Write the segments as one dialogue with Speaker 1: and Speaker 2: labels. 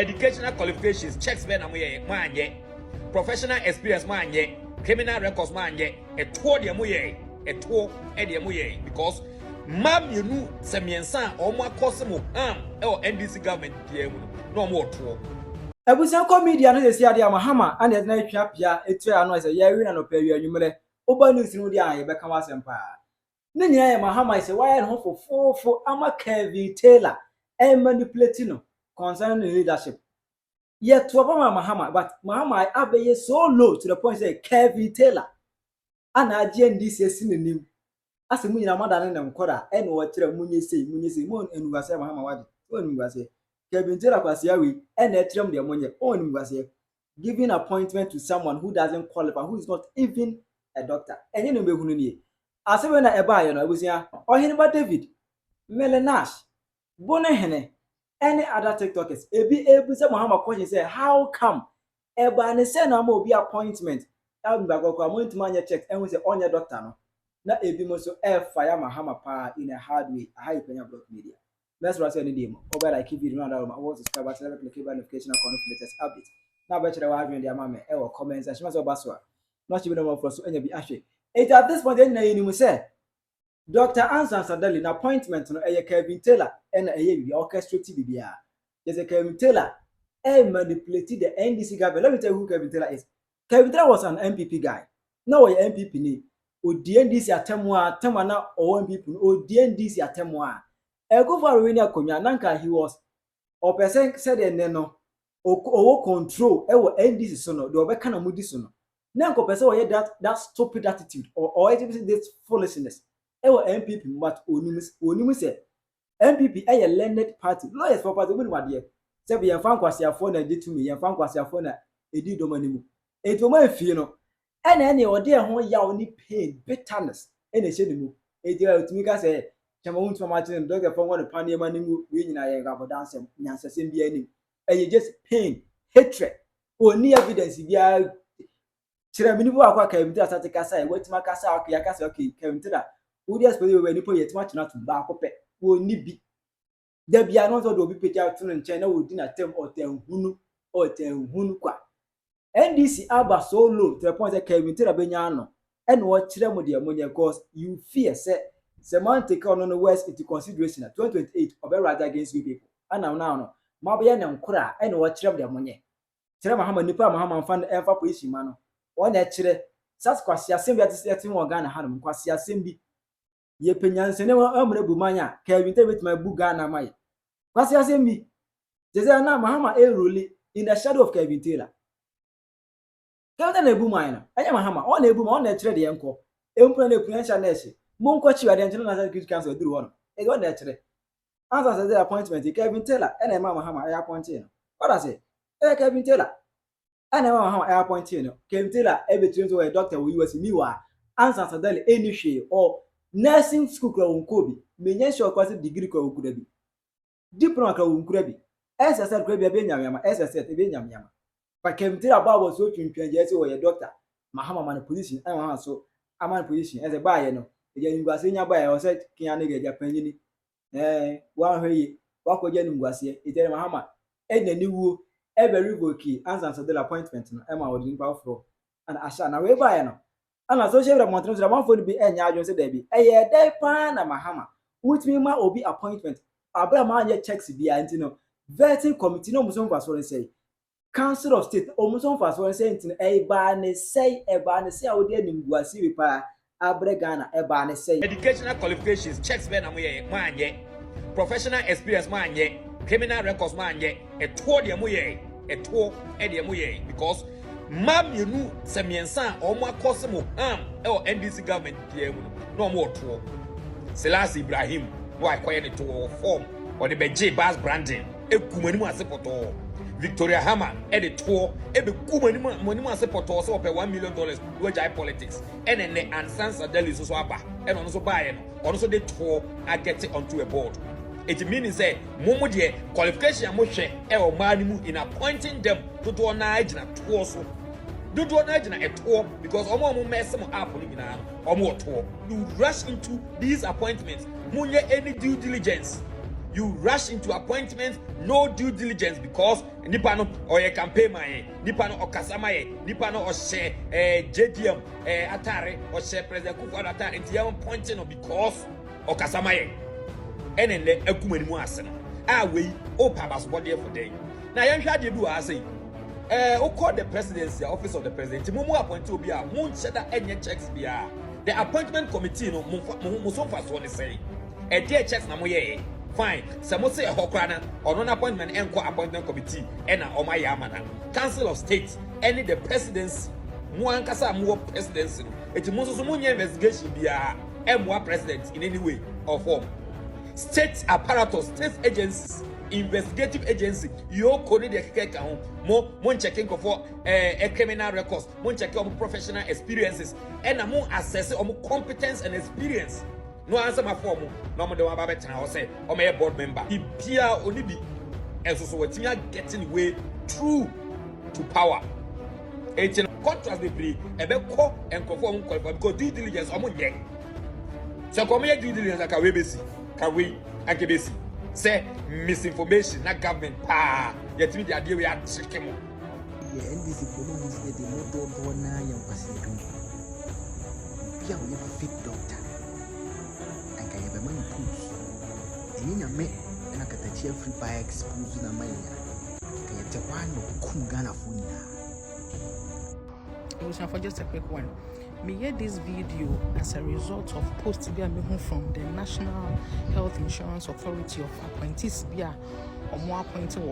Speaker 1: Educational qualifications, checks ben amoye manye, professional experience manye, criminal records manye, a tour de amoye, a tour edi amoye, because mam you know semiensan or more cosmo or NDC government no more tour.
Speaker 2: Ebusan comedian no dey ade Mahama and dey na twa pia etu ano say ya wi na no pɛ wi anwumre oba news no dey an ye bɛka wasɛm pa ne nyina ye Mahama say why no fofofo ama Kevin Taylor manipulating no concerning leadership yet to Mahama but Mahama abeye so low to the point say Kevin Taylor ana agye NDC sinanim ase mu nyina madane ne nkora e no wɔkyerɛ munyese mu enuwase Mahama wadi enuwase Kevin Taylor kwasiawi and etrem de monye on mwase giving appointment to someone who doesn't qualify, who is not even a doctor. Enye no behunu nie. Asebe na eba ayo no abusia Oheneba David, Nash, Bonehene, any other TikTokers. Ebi say Mahama question say how come eba ne say na ma obi appointment. That be go am to manya check and we say onye doctor no. Na ebi mo so fire Mahama pa in a hard way. A high Penyah block media. Let's run any demo. Over like keep video now. I want to subscribe to click the notification icon for latest update. Now better the one the mama or comments and she must baswa. Not even more for so any be actually. It at this point then say Dr. Ansan Sadali an appointment no Kevin Taylor and the orchestrated BBR. There's a Kevin Taylor manipulated the NDC government. Let me tell you who Kevin Taylor is. Kevin Taylor was an MPP guy. Now a MPP ni. O DNDC atemwa temana o MPP o DNDC atemwa. Ego for Rowena Konya nanka he was or person said no o control NDC so no do obeka na mudi so no nanko person o that stupid attitude or this foolishness MPP but onimu say MPP learned party lawyers for party won wade say be yan fan kwasiafo na ditumi yan fan kwasiafo na edi domanimu eto ma fie no ene ode ho yaw ni pain bitterness ene hye ni mu edi otumi ka say chama won't imagine dog from one pan manimu we nyina ye gabo dance nyansasem bia ni just pain hatred oni evidence bia kire mini bo akwa Kevin Taylor start kasa e wetima kasa akya kasa okay Kevin Taylor wo dey expect we ni po yetima china to ba akopɛ wo ni bi da bia no so do obi peja to no nchen na wo di na tem otanhunu kwa NDC aba so low to the point that Kevin Taylor benya ano and wo kire mo de amonya cause you fear say Seman take on the West into consideration at 2028 of a right against you people. And now, Mabia and Kura and what Trem de Monye. Trem Mahama Nipa Mahama fan ever position mano. One actually, Sasquasia Simbi at the setting Ghana Hanum, Quasia Simbi. Ye Penyah Senema Bumanya, Kevin with my Bugana Mai. Quasia Simbi. Jezana Mahama Ruli in the shadow of Kevin Taylor. Kevin Bumina, I am Mahama, on a boom on the trade uncle. Emperor Prudential Nation. Monkochi wa the National Security Council do one. E go there today. Answer the appointment Kevin Taylor and Mahama I appointed. What I say? Kevin Taylor. And Mahama I appointed. Kevin Taylor every trained to a doctor who was Miwa. Answer Sadali any share or nursing school on Kobe. Menye sure kwasi degree ko kurebi. Diploma ko kurebi. SSL kurebi benyama SSL benyama. But Kevin Taylor was so twintwan je say o ye doctor. Mahama man position and Mahama so aman position as a buyer no. Eje ngwase nya ba ya o se kian na geja panyini wa hweyi wa ko je ngwase eje Mahama enani wuo ebe revoke answer the appointment no ema odin pa fro and asha na we ba ya no ana social media montro so man for be enya adwon se da bi eye dai pa na Mahama with me ma obi appointment abra ma anya checks bia anti no vetting committee no muso mfa so say council of state o muso mfa so say anti e ba ne say awode ngwase bi pa Abregana ebane say
Speaker 1: educational qualifications checks ben amoye manye professional experience manye criminal records manye a tour de amoye a tour de amoye because mam you know semiensan or more cosmo or NDC government no more tour Selassie Ibrahim why quiet the tour form or the BJ Bass branding e kumanimu asepoto Victoria Hammer at the tour, every money support also pay $1 million which I politics. And then the Ansan Sadeli so swapa and also buy also the tour I get it onto a board. It means say Momo de qualification moshe or manimu in appointing them to do an agent tour so. Do an agent a tour because Omo mess some up or more tour. You rush into these appointments, munye any due diligence. You rush into appointments, no due diligence, because nipa no or your campaign man, nipa no okasama ye, nipa no or share JDM atare or share President Kufuor atare into your pointing no because okasama ye. And then the ekumeni mu ase no. Ah we o pabas body for day. Now yan hwa de do ase. O call the presidency, office of the president. Mumu appoint obi a mun cheddar any checks bia. The appointment committee no mo so fast one say. E dey checks na mo ye. Fine. Some say a hokrana or non appointment and appointment committee and a Omayamana. Council of State, any the presidency. Muankasa more presidency. It's Musumunya investigation be a M1 president in any way or form. State apparatus, state agencies, investigative agency, you code the keka more checking for criminal records, more checking on professional experiences, and a more assessing on competence and experience. No answer my form. No more than one babet and I say, or my board member. He peer only be, and so what you are getting way through to power. It's in contrast with the ebe and conform because due diligence almost yet. So come here due diligence like a webesi, kawe, and kebesi. Say misinformation, not government. Yet me the idea we are checking.
Speaker 3: Yeah, and this is the model born now young person. Yeah, we have a fit doctor. Money pools. And in a me, and I got a cheer free by exposing a mania. I get one of Kungana Funia. It was for just a quick one. Me hear this video as a result of posts to be from the National Health Insurance Authority of appointees Bia or more appointed.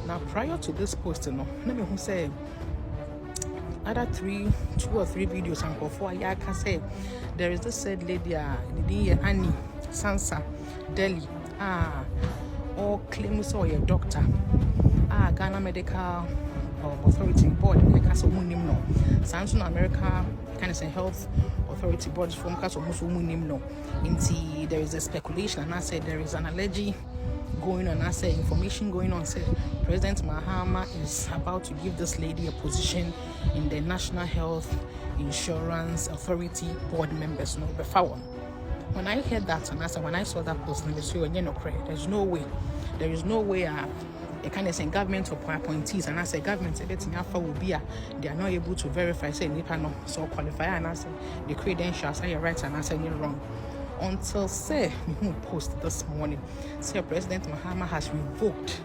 Speaker 3: Now, prior to this post, let me who say other 2 or 3 videos and before I can say there is this said lady Annie Sansa Delhi or claims or a doctor Ghana Medical Authority Board like as munim no Samsung America kind of health authority board from Castle Munim no into there is a speculation and I said there is an allergy going on. I say information going on. Say President Mahama is about to give this lady a position in the National Health Insurance Authority board members. No, before when I heard that and I said when I saw that post, there's no way. There is no way. A kind of saying government appointees and I say government will be they are not able to verify say nipa no so qualify and I say the credentials are you right and I say you're wrong. Until say we post this morning, say President Mahama has revoked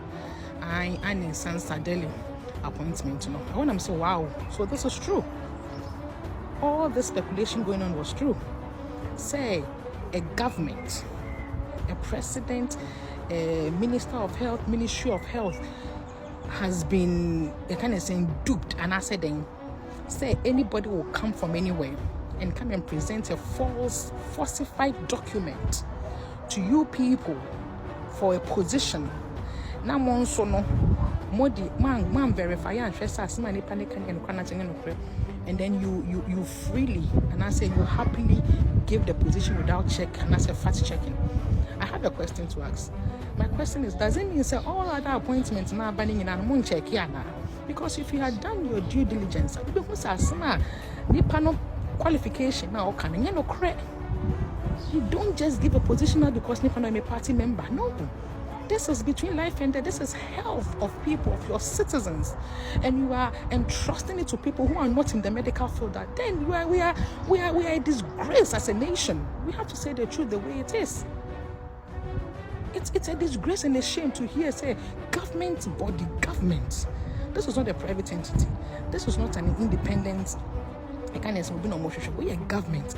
Speaker 3: Annie Sansa Delhi appointment. You know, I want to say, wow, so this is true. All the speculation going on was true. Say a government, a president, a minister of health, Ministry of Health has been a kind of saying duped, and I said then say anybody will come from anywhere and come and present a falsified document to you people for a position. Now, one so no, man verify and then you freely and I say you happily give the position without check and I say fact checking. I have a question to ask. My question is, does it mean say all other appointments now banning in and check here now? Because if you had done your due diligence, qualification now can you know correct. You don't just give a position now because you're a party member. No, this is between life and death. This is health of people, of your citizens, and you are entrusting it to people who are not in the medical field. That then we are a disgrace as a nation. We have to say the truth the way it is. It's a disgrace and a shame to hear say government body government. This is not a private entity. This is not an independent. We are government.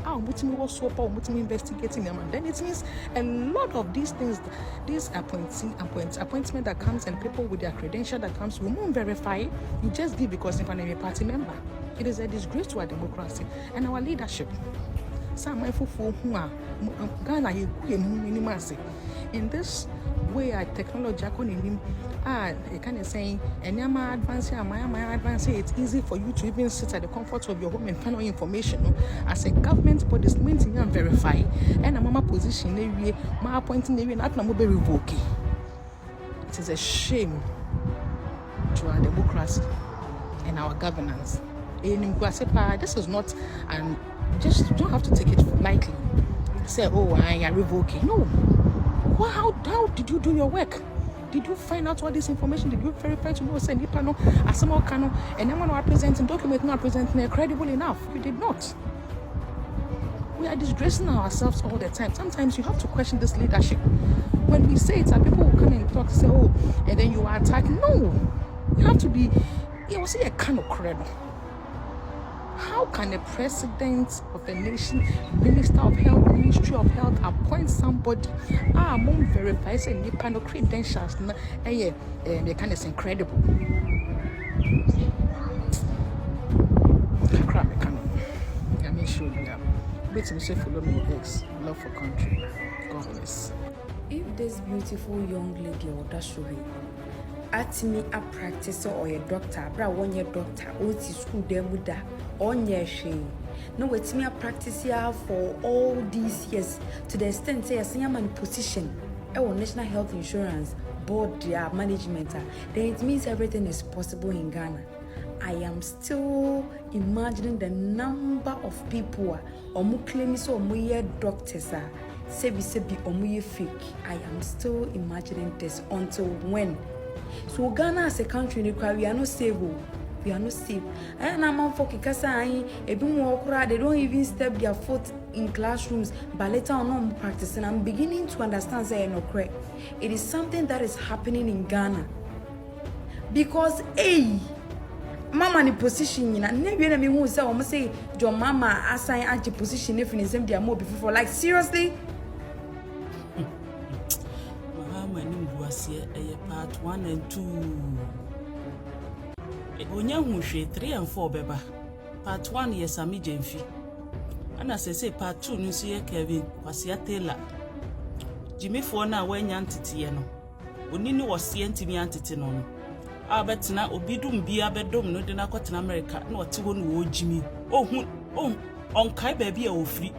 Speaker 3: Investigating them, and then it means a lot of these things, these appointment that comes and people with their credential that comes, we won't verify. You just give because you're a party member. It is a disgrace to our democracy and our leadership. Some who are Ghana in this way, technology kind of saying, and my advance, it's easy for you to even sit at the comfort of your home and find out information. As a government body is meant to verify, and a mama position area, my appointing area, not be revoked. It is a shame to our democracy and our governance. This is not, and just don't have to take it lightly. Say, oh, I am revoking. No. how did you do your work? Did you find out all this information? Did you verify to know say nipa no asemo kano and then when presenting document not presenting credible enough? You did not. We are disgracing ourselves all the time. Sometimes you have to question this leadership. When we say it, people will come and talk, say, oh, and then you are attacking. No, you have to be. You will say a kind of credit. How can a president of a nation, minister of health, ministry of health appoint somebody? Mom verifies and you kind of credentials. They kind of incredible. I mean, sure, yeah. Wait me say follow me X. Love for country. God bless.
Speaker 4: If this beautiful young lady or that show at me a practice or a doctor, bra 1 year doctor, OT school demuda, on year she. No, wait me a practice here for all these years to the extent say a senior man position, our national health insurance board, their management, then it means everything is possible in Ghana. I am imagining the number of people who claim so doctors say be fake. I am still imagining this until when. So Ghana as a country, we are not safe. We are not safe. And I'm for Kikasa, they don't even step their foot in classrooms, but later on I'm practicing. I'm beginning to understand that outcry. It is something that is happening in Ghana. Because Mama ni position na nebi na me hu say o say John Mahama assign anti position if in same dia more before, like seriously.
Speaker 5: Mahama ni mbuasie part 1 and 2 onya hu hwe 3 and 4 beba part 1 yes ami jemfi ana say part 2 ni so ye Kevin kwasia Taylor Jimmy for na wanya ntete no oni ni wosie ntimi antete no abetina obidum bia bedom no de na kwatena America na ote ho no ojimi ohun onkai ba bia ofri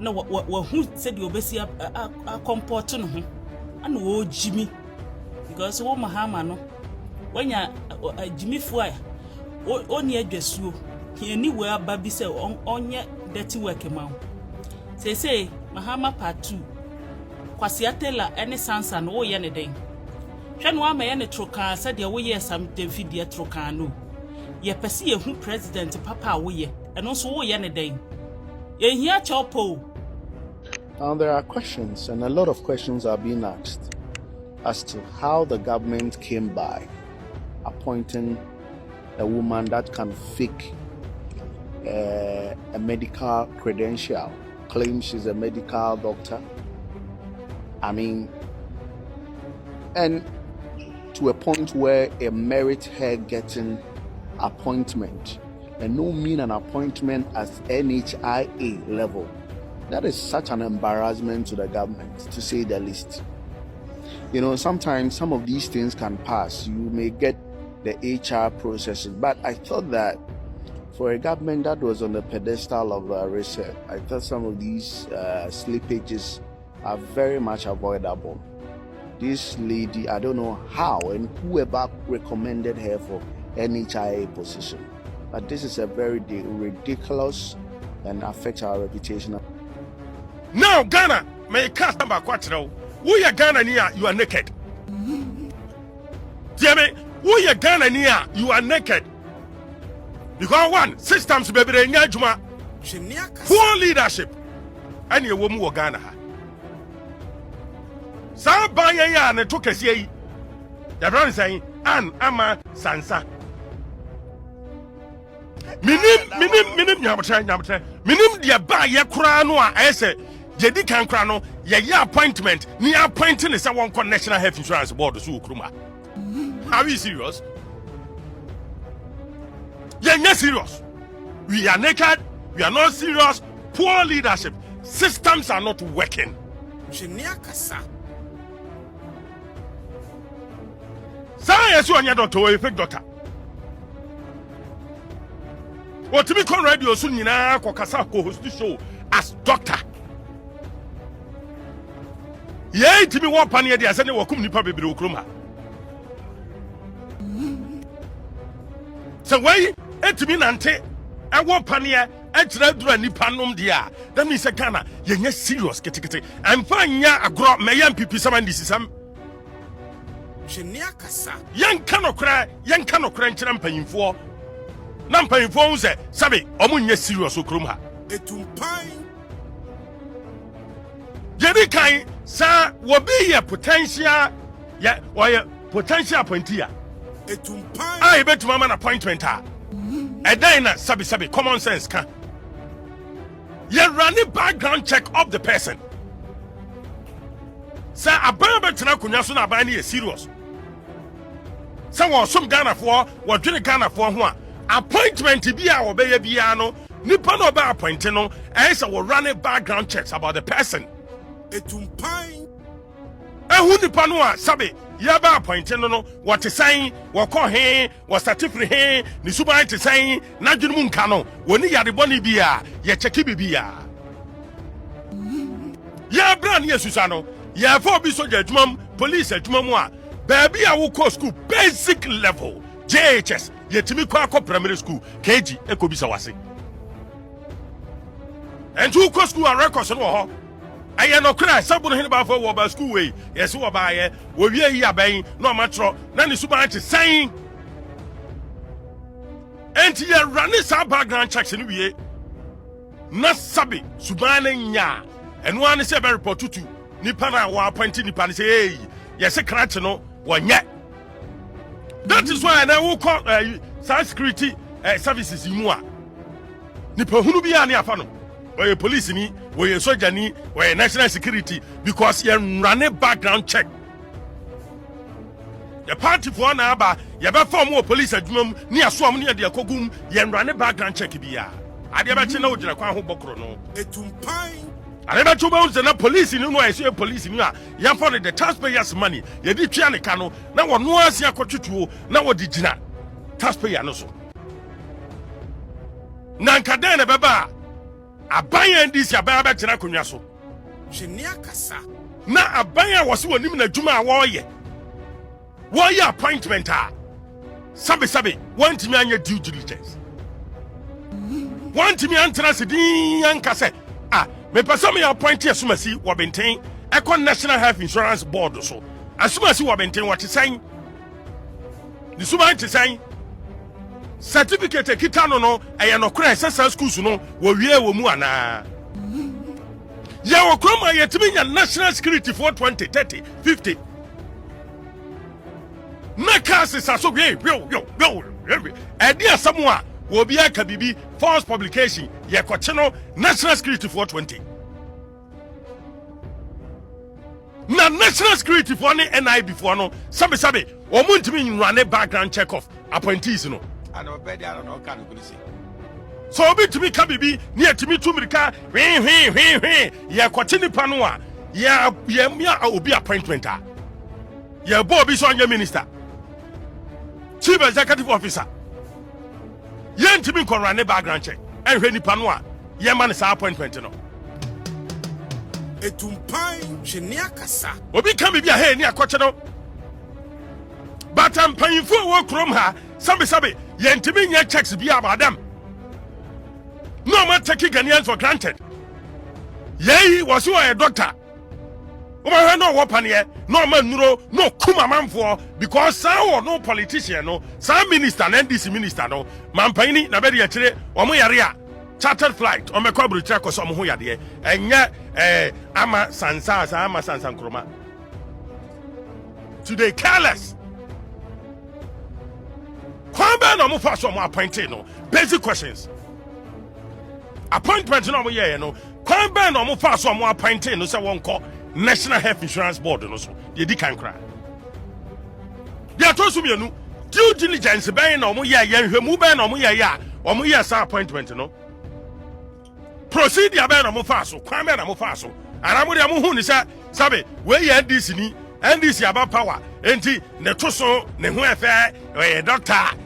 Speaker 5: na wa hu se de obesi a comport no ho ana ojimi because wo Mahama no wanya Jimmy Fuaya oni adwasuo he ani we aba bi se onye dirty work ma say Mahama part 2 kwasia Taylor ene sansa no wo ye ne den hwenu ama ye ne troka said ye wo ye sam David troka no ye pese ye hu president papa wo ye eno so wo ye ne den ye hia chopo.
Speaker 6: There are questions, and a lot of questions are being asked as to how the government came by appointing a woman that can fake a medical credential, claim she's a medical doctor. I mean, and to a point where it merits her getting appointment, and no mean an appointment at NHIA level. That is such an embarrassment to the government, to say the least. You know, sometimes some of these things can pass. You may get the HR processes, but I thought that for a government that was on the pedestal of research, I thought some of these slippages are very much avoidable. This lady, I don't know how and whoever recommended her for NHIA position, but this is a very ridiculous and affects our reputation.
Speaker 7: Now Ghana, may cast number quattro. We are Ghana near, you are naked. Jamie, we are Ghana near, you are naked. Because one, systems baby Nyajuma, poor leadership, and your woman will Ghana. Sa banya and took a say, the brand saying, Ann Ama Sansa. Minim dia ba ye kura no a ese jedi kan kura no ye appointment ni appointing is one national health insurance board so ukruma. Are you serious? You're serious. We are naked, we are not serious. Poor leadership, systems are not working. Science you are doctor, a fake doctor. What to be called radio soon, Nina Kokasako host the show as doctor. Yea, to be one pania, the Ascendant will come to Papi Bruma. So, why, to be Nante, and one pania, Etra dura nipa nom dia. That means Ghana yenye serious kete. I'm fine ya agro me yan pipi sama ndisi sam. Yan kanokra nkyere mpanyimfo. Na mpanyimfo nse sabe omo nye serious okrom ha. Etumpan. Jeri kan sa wo be ye potential ya wo potential appointee. Etumpan. I bet mama an appointment ha. Edina sabi common sense ka. You run a background check of the person. Say ababa tena kunya so na abani is serious. Say some Ghana for what dwene Ghana for ho a appointment bi a obeye bia no nipa no ba appoint no e say we run a background checks about the person. Etumpan. Ehu nipa no a sabi ya ba appoint no what saying what call he what certificate he ni suban te saying na dwene mu nka no woni yade boni bia ye check bibia. Ya brand yesusa no ya for bi soldier adwumam police adwumam a baby a wo ko school basic level JHS yetimi kwa primary school KG ekobisa wase and who ko school and records no ho aye no kra sabu no hene ba for wo ba school we yes wo ba ye wo wie yi aban no matro na ni suban te san enti ye run sa background checks ni wie na sabi suban nya eno an se be report tutu nipa na wa appoint nipa ni say hey yes kranche no wonye. That is why I will call security services in Mua. Nipa hunu bi ani afa no. Or police ni, or soldier ni, or national security because you run a background check. The party for na ba, you be form more police adwum ni asom ni ade akogum, you run a background check bia. Ade ba chi na ogina kwa ho bokro no. Etumpan. I never told you that police in no I see police in ya. You for the taxpayers' money. You did try to cano. Now what no see a coach now what did you not? Taxpayer no so. Nankadena baba. A buyer and this ya baba chinakunyaso. Sheniakasa. Na a buyer was one in a Juma warrior. Warrior appointment. Sabi, want me on your due diligence. Want me answer us the young cassette. Me person me appoint asumasi wo benten Econ National Health Insurance Board so asumasi wo benten what is saying the suban te saying certificate kita no eye no kra sasa schools no wo wie wo mu ana ya wo kroma yetimi nya national security for 20 30 50 na case so yo edi asamoa wo bia ka bibi false publication ye kocheno national security for 20 na national security for any NIA before no sabe o muntimi run a background check of appointees no and obedi I don't know can you see so obi timi ka bibi ni atimi tumirika ye kocheni pano a ye mia obi appointment a ye bo obi so anya minister chief executive officer yentimi ko run a background check and hwe nipa no a ye man sa appointment no etumpan hweniakasa obi ka me bia he ni akoche no but am payinfo wo krom ha sabe yentimi nya checks bia about no man take Ghanaians for granted yei was you a doctor o no wo panie no man nuro no kuma manfo because sao no politician no some minister and this minister no man payini na be de akire omo yare a chartered flight o me kwabru check ko so omo ho yade enya ama sansan kroma today careless kwamba no mo fa so mo appointed no basic questions appointment no mo ye no kwamba no mo fa so mo appointed no se won ko National Health Insurance Board no so ye di kan kra dia to so mienu due diligence ben na mo ye hwemu ben na mo ye ya o mo ye sa appointment no procedure ben na mo fa so kwan ben na mo fa so ara mo de mo hu ni sabe we ye NDC about power enti ne to so ne ho efe doctor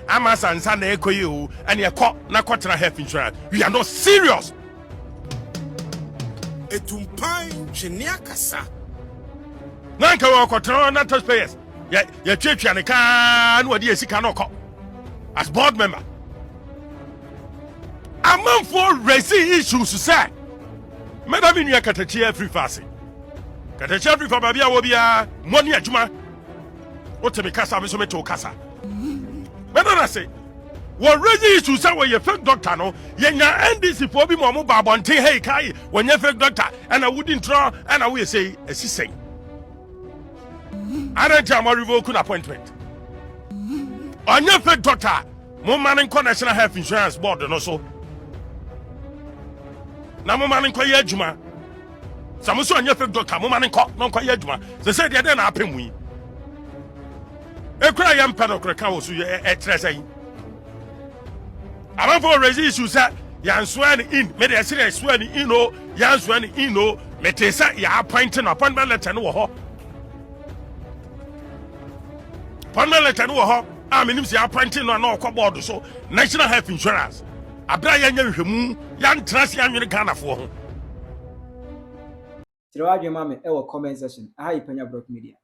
Speaker 7: ama sansa na ekoyi o and ye ko na kwatra health insurance we are not serious etumpan hweniakasa nanka wo kwatra na taxpayers ye twetwa ne ka na wadi esika na okọ as board member man for raising issues say madam in your katachi every fasting katachi every for babia wobia money adwuma what me kasa me so me to kasa madam I say what raising issues say when you fake doctor no yenya NDC for bi mo ba bonte hey kai when you fake doctor and I wouldn't try and I will say say I don't tell my revocation appointment on your fake doctor mo man in National Health Insurance Board no so na mo man nko ye adwuma samuso anya fake doctor mo man nko no nko ye adwuma se say de na apemu yi e kura yam pedo kura ka wo so e trese yi aban for raise issue say yan swear in me dey say swear in o yan swear in o me te say ya appointment letter no wo ho appointment letter no wo ho a me nim say appointment no na okọ board so National Health Insurance abra ya nya hwemu ya ntrase ya nwene Ghana fo ho
Speaker 2: Tirawa dwe mame e wo comment section aha Penyah Media